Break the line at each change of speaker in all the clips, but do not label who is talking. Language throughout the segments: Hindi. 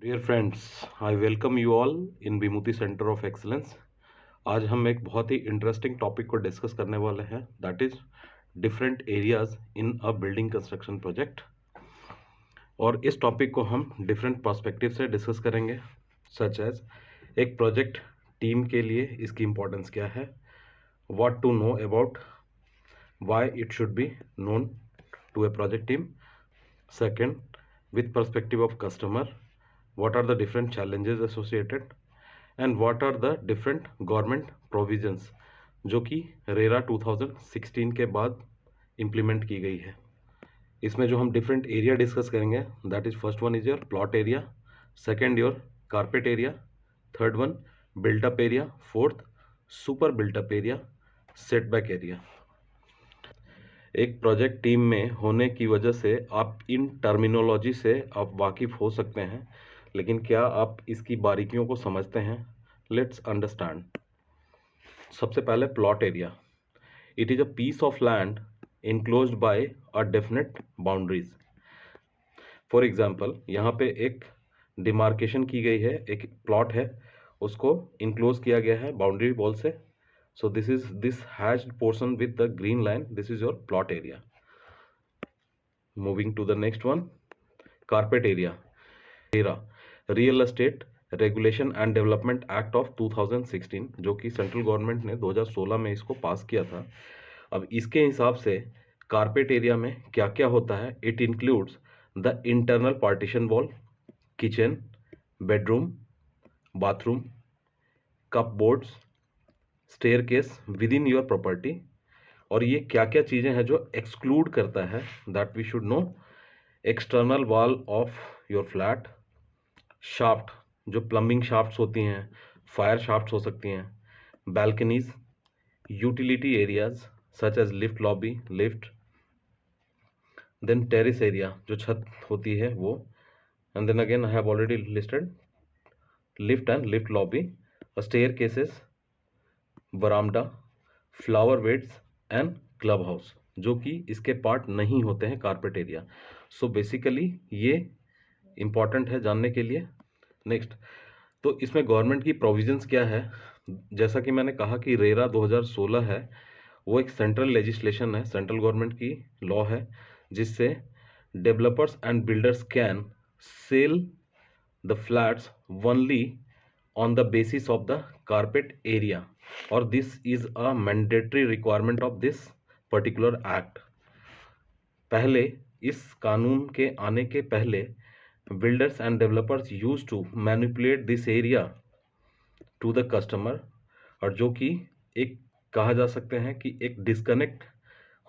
Dear friends, I welcome you all in Vimuti centre of excellence. आज हम एक बहुत ही इंटरेस्टिंग टॉपिक को डिस्कस करने वाले हैं, that is different areas in a building construction project. और इस टॉपिक को हम डिफरेंट पर्सपेक्टिव से डिस्कस करेंगे, सच एज एक प्रोजेक्ट टीम के लिए इसकी इम्पोर्टेंस क्या है, what to know about why it should be known to a project team. Second, with perspective of customer, what are the different challenges associated and what are the different government provisions जो कि रेरा 2016 के बाद इम्प्लीमेंट की गई है। इसमें जो हम डिफरेंट एरिया डिस्कस करेंगे, that is first one is your plot area, second your carpet area, third one built up area, fourth super built up area, setback area. एक प्रोजेक्ट टीम में होने की वजह से आप इन टर्मिनोलॉजी से आप वाकिफ़ हो सकते हैं, लेकिन क्या आप इसकी बारीकियों को समझते हैं? Let's understand. सबसे पहले plot area, it is a piece of land enclosed by a definite boundaries. For example, यहाँ पे एक डिमार्केशन की गई है, एक प्लॉट है, उसको इनक्लोज किया गया है बाउंड्री वॉल से। So this hashed portion with the green line, this is your plot area. Moving to the next one, carpet area. RERA, Real Estate Regulation and Development Act of 2016, जो कि सेंट्रल गवर्नमेंट ने 2016 में इसको पास किया था। अब इसके हिसाब से कारपेट एरिया में क्या क्या होता है? It includes the internal partition wall, kitchen, bedroom, bathroom, cup boards, staircase with in your property. और ये क्या क्या चीज़ें हैं जो एक्सक्लूड करता है, that we should know. External wall of your flat, shaft, जो प्लम्बिंग शाफ्ट्स होती हैं, फायर शाफ्ट्स हो सकती हैं, balconies, utility areas such as lift lobby, lift, then terrace area जो छत होती है वो, and then again I have already listed lift and lift lobby, staircases, बरामदा, flower beds and clubhouse, जो कि इसके पार्ट नहीं होते हैं कारपेट एरिया। सो बेसिकली ये इम्पॉर्टेंट है जानने के लिए। नेक्स्ट, तो इसमें गवर्नमेंट की प्रोविजंस क्या है? जैसा कि मैंने कहा कि रेरा 2016 है, वो एक सेंट्रल लेजिस्लेशन है, सेंट्रल गवर्नमेंट की लॉ है, जिससे developers and builders can sell the flats only on the basis of the carpet area, or this is a mandatory requirement of this particular act. पहले इस कानून के आने के पहले builders and developers use to manipulate this area to the customer, और जो कि एक कहा जा सकते हैं कि एक डिस्कनेक्ट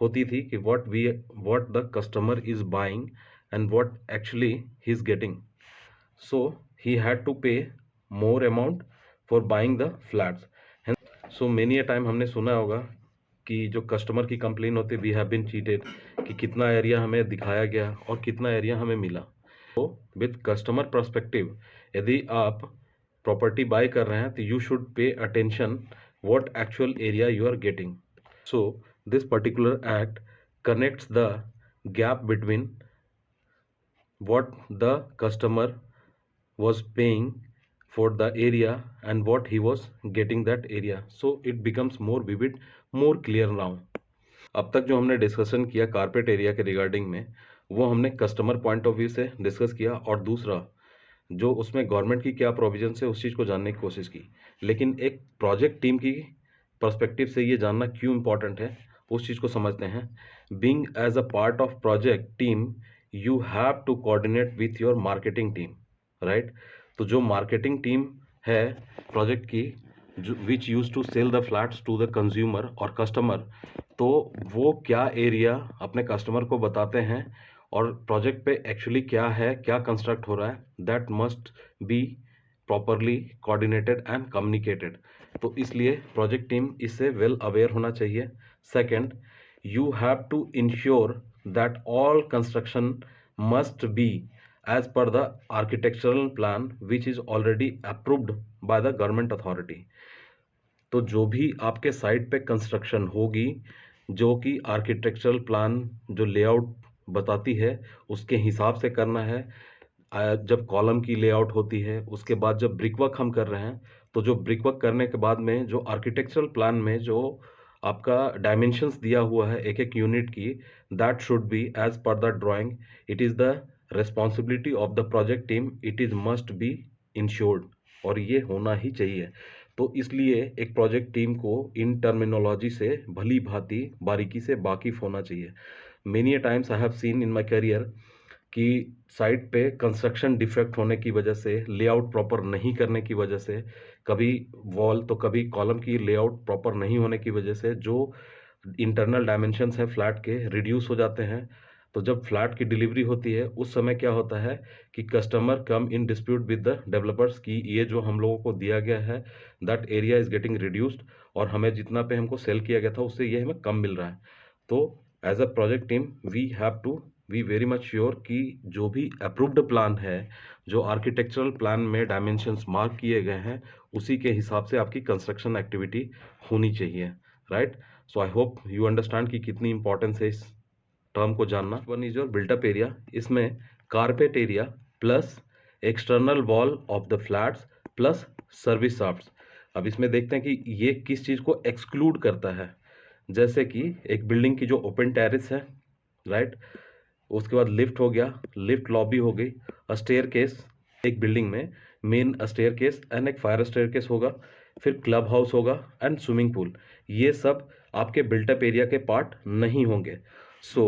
होती थी कि what the customer is buying and what actually he is getting. So he had to pay more amount for buying the flats. So many a time हमने सुना होगा कि जो कस्टमर की कंप्लेन होती है, वी हैव बीन चीटेड, कि कितना एरिया हमें दिखाया गया और कितना एरिया हमें मिला। तो विद कस्टमर पर्सपेक्टिव, यदि आप प्रॉपर्टी बाय कर रहे हैं तो you should pay attention what actual area you are getting. So this particular act connects the gap between what the customer was paying for the area and what he was getting that area, so it becomes more vivid, more clear now. अब तक जो हमने डिस्कशन किया कारपेट एरिया के रिगार्डिंग में, वो हमने कस्टमर पॉइंट ऑफ व्यू से डिस्कस किया, और दूसरा जो उसमें गवर्नमेंट की क्या प्रोविजन है उस चीज़ को जानने की कोशिश की। लेकिन एक प्रोजेक्ट टीम की पर्सपेक्टिव से ये जानना क्यों इम्पॉर्टेंट है, उस चीज़ को समझते हैं। Being as a part of project team, you have to coordinate with your marketing team, right? तो जो मार्केटिंग टीम है प्रोजेक्ट की, जो which use to sell the flats to the consumer और कस्टमर, तो वो क्या एरिया अपने कस्टमर को बताते हैं और प्रोजेक्ट पे एक्चुअली क्या है, क्या कंस्ट्रक्ट हो रहा है, that must be properly coordinated and communicated. तो इसलिए प्रोजेक्ट टीम इससे वेल अवेयर होना चाहिए। Second, you have to ensure that all construction must be as per the architectural plan which is already approved by the government authority. तो जो भी आपके साइट पे कंस्ट्रक्शन होगी, जो कि आर्किटेक्चरल प्लान जो लेआउट बताती है उसके हिसाब से करना है। जब कॉलम की लेआउट होती है, उसके बाद जब ब्रिक वर्क हम कर रहे हैं, तो जो ब्रिक वर्क करने के बाद में जो आर्किटेक्चरल प्लान में जो आपका डायमेंशंस दिया हुआ है एक एक यूनिट की, that should be as per the drawing. It is the responsibility of the project team. It is must be ensured, और ये होना ही चाहिए. तो इसलिए एक प्रोजेक्ट टीम को इन टर्मिनोलॉजी से भली भांति बारीकी से वाकिफ होना चाहिए. Many times I have seen in my career कि साइट पे कंस्ट्रक्शन डिफेक्ट होने की वजह से, लेआउट प्रॉपर नहीं करने की वजह से, कभी वॉल तो कभी कॉलम की लेआउट प्रॉपर नहीं होने की वजह से जो इंटरनल डायमेंशंस है फ्लैट के रिड्यूस हो जाते हैं. तो जब फ्लैट की डिलीवरी होती है उस समय क्या होता है कि customer come in dispute with the developers की ये जो हम लोगों को दिया गया है that area is getting reduced, और हमें जितना पे हमको सेल किया गया था उससे ये हमें कम मिल रहा है. तो as a project team we have to be very much sure कि जो भी अप्रूव्ड प्लान है, जो आर्किटेक्चरल प्लान में डायमेंशंस मार्क किए गए हैं, उसी के हिसाब से आपकी कंस्ट्रक्शन एक्टिविटी होनी चाहिए. Right. So I hope you understand कि कितनी इंपॉर्टेंस है इस टर्म को जानना. One is your built up area. इसमें carpet area plus external wall of the flats plus service shafts. अब इसमें देखते हैं कि ये किस चीज़ को एक्सक्लूड करता है. जैसे कि एक बिल्डिंग की जो ओपन टेरेस है, राइट, उसके बाद लिफ्ट हो गया, लिफ्ट लॉबी हो गई, स्टेयर केस, एक बिल्डिंग में मेन स्टेयर केस एंड एक फायर स्टेयर केस होगा, फिर क्लब हाउस होगा एंड स्विमिंग पूल. ये सब आपके बिल्टअप एरिया के पार्ट नहीं होंगे. सो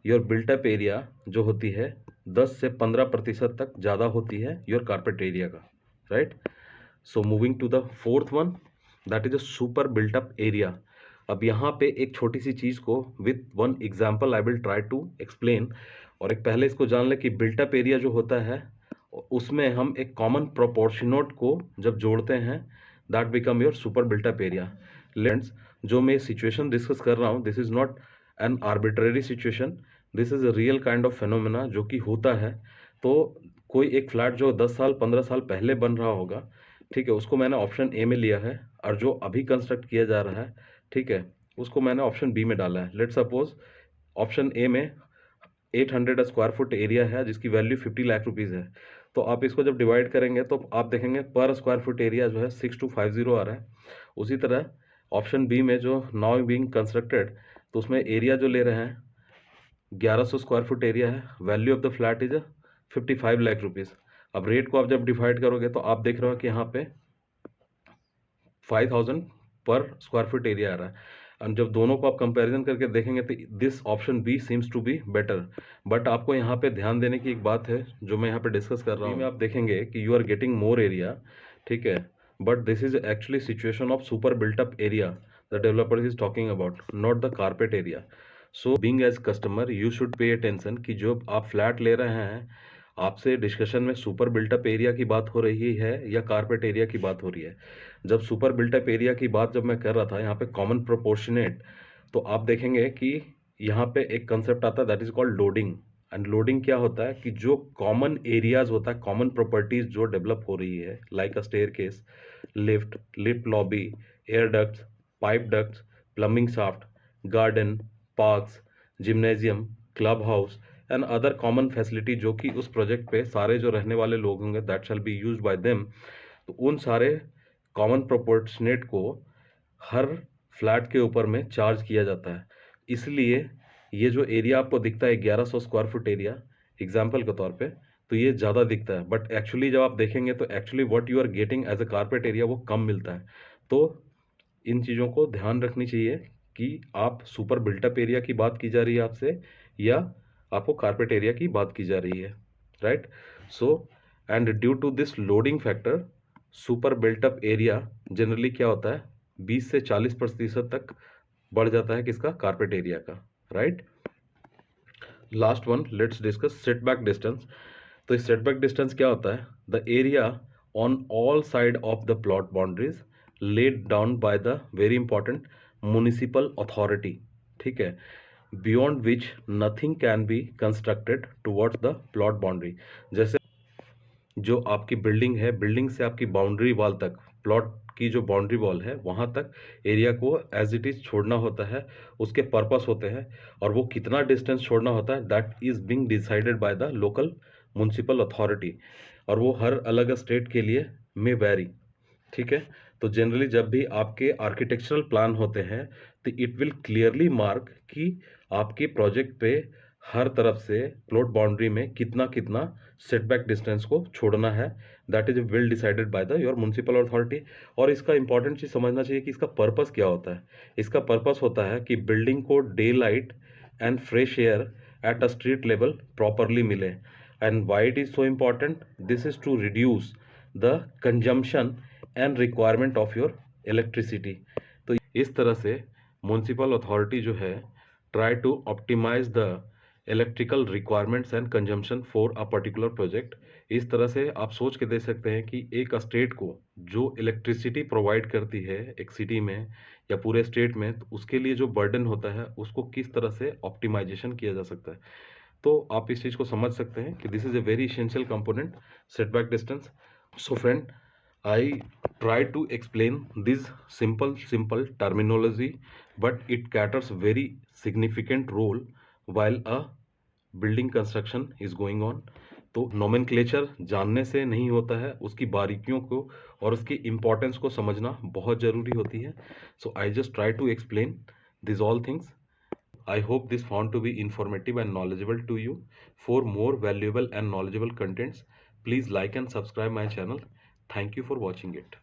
योर बिल्टअप एरिया जो होती है 10 से 15% तक ज़्यादा होती है योर कारपेट एरिया का. Right. So moving to the fourth one, that is a super built up area. अब यहाँ पे एक छोटी सी चीज़ को with one example I will try to explain. और एक पहले इसको जान ले कि बिल्टअप एरिया जो होता है उसमें हम एक कॉमन प्रोपोर्शनोट को जब जोड़ते हैं that become your super built up area. Let's, जो मैं सिचुएशन डिस्कस कर रहा हूँ this is not an arbitrary situation, this is a real kind of phenomena जो कि होता है. तो कोई एक फ्लैट जो 10 साल 15 साल पहले बन रहा होगा, ठीक है, उसको मैंने ऑप्शन ए में लिया है, और जो अभी कंस्ट्रक्ट किया जा रहा है, ठीक है, उसको मैंने ऑप्शन बी में डाला है. लेट सपोज ऑप्शन ए में 800 स्क्वायर फुट एरिया है जिसकी वैल्यू 50 लाख रुपीज़ है. तो आप इसको जब डिवाइड करेंगे तो आप देखेंगे पर स्क्वायर फुट एरिया जो है 6250 आ रहा है. उसी तरह ऑप्शन बी में जो नाउ बीइंग कंस्ट्रक्टेड, तो उसमें एरिया जो ले रहे हैं 1100 स्क्वायर फुट एरिया है, value of the flat is 55 lakh rupees. अब रेट को आप जब डिवाइड करोगे तो आप देख रहे हो कि यहाँ पे 5000 पर स्क्वायर फुट एरिया आ रहा है. और जब दोनों को आप कंपैरिजन करके देखेंगे तो this option B seems to be better. But आपको यहाँ पे ध्यान देने की एक बात है जो मैं यहाँ पे डिस्कस कर रहा हूँ. आप देखेंगे कि you are getting more area, ठीक है, but this is actually situation of super built up area the developer is talking about, not the carpet area. So being as customer you should pay attention कि जो आप फ्लैट ले रहे हैं, आपसे डिस्कशन में सुपर बिल्टअप एरिया की बात हो रही है या कारपेट एरिया की बात हो रही है. जब सुपर बिल्टअप एरिया की बात जब मैं कर रहा था यहाँ पे कॉमन प्रोपोर्शनेट, तो आप देखेंगे कि यहाँ पे एक कंसेप्ट आता है that is called loading. And loading क्या होता है कि जो कॉमन एरियाज होता है, कॉमन प्रॉपर्टीज जो डेवलप हो रही है like a staircase, lift, lift lobby, air ducts, pipe ducts, plumbing shaft, garden, parks, gymnasium, club house and other common facility जो कि उस प्रोजेक्ट पे सारे जो रहने वाले लोग होंगे that shall be used by them. तो उन सारे कॉमन प्रोपोर्शनेट को हर फ्लैट के ऊपर में चार्ज किया जाता है. इसलिए ये जो एरिया आपको दिखता है 1100 स्क्वायर फुट एरिया एग्जाम्पल के तौर पे, तो ये ज़्यादा दिखता है, बट एक्चुअली जब आप देखेंगे तो actually what you are getting as a carpet area वो कम मिलता है. तो इन चीज़ों को ध्यान रखनी चाहिए कि आप सुपर बिल्टअप एरिया की बात की जा रही है आपसे या आपको कारपेट एरिया की बात की जा रही है. Right. So and due to this loading factor super built up area generally क्या होता है 20 से 40% तक बढ़ जाता है किसका, कारपेट एरिया का. Right. Last one let's discuss setback distance. तो इस सेटबैक डिस्टेंस क्या होता है, the area on all side of the plot boundaries laid down by the very important municipal authority, ठीक है, beyond which nothing can be constructed towards the plot boundary. जैसे जो आपकी बिल्डिंग है, बिल्डिंग से आपकी बाउंड्री वॉल तक, प्लॉट की जो बाउंड्री वॉल है वहाँ तक एरिया को एज इट इज़ छोड़ना होता है, उसके पर्पस होते हैं, और वो कितना डिस्टेंस छोड़ना होता है that is being decided by the local municipal authority, और वो हर अलग स्टेट के लिए में वैरी। ठीक है, तो जनरली जब भी आपके आर्किटेक्चरल प्लान होते हैं तो इट विल क्लियरली मार्क कि आपके प्रोजेक्ट पे हर तरफ से प्लॉट बाउंड्री में कितना कितना सेटबैक डिस्टेंस को छोड़ना है। That is will decided by the your municipal authority. और इसका इंपॉर्टेंट चीज समझना चाहिए कि इसका पर्पस क्या होता है। इसका पर्पस होता है कि बिल्डिंग को daylight and fresh air at a street level properly मिले। And why it is so important, this is to reduce the consumption and requirement of your electricity. तो इस तरह से म्युनिसिपल अथॉरिटी जो है try to optimise the electrical requirements and consumption for a particular project. इस तरह से आप सोच के दे सकते हैं कि एक स्टेट को जो इलेक्ट्रिसिटी प्रोवाइड करती है एक सिटी में या पूरे स्टेट में, तो उसके लिए जो बर्डन होता है उसको किस तरह से ऑप्टिमाइजेशन किया जा सकता है। तो आप इस चीज़ को समझ सकते हैं कि this is a very essential component, setback distance. So friend, I try to explain this simple terminology, but it caters very significant role while a building construction is going on. तो नोमेनक्लेचर जानने से नहीं होता है, उसकी बारीकियों को और उसकी इम्पोर्टेंस को समझना बहुत ज़रूरी होती है। So I just try to explain this all things. I hope this found to be informative and knowledgeable to you. For more valuable and knowledgeable contents, please like and subscribe my channel. Thank you for watching it.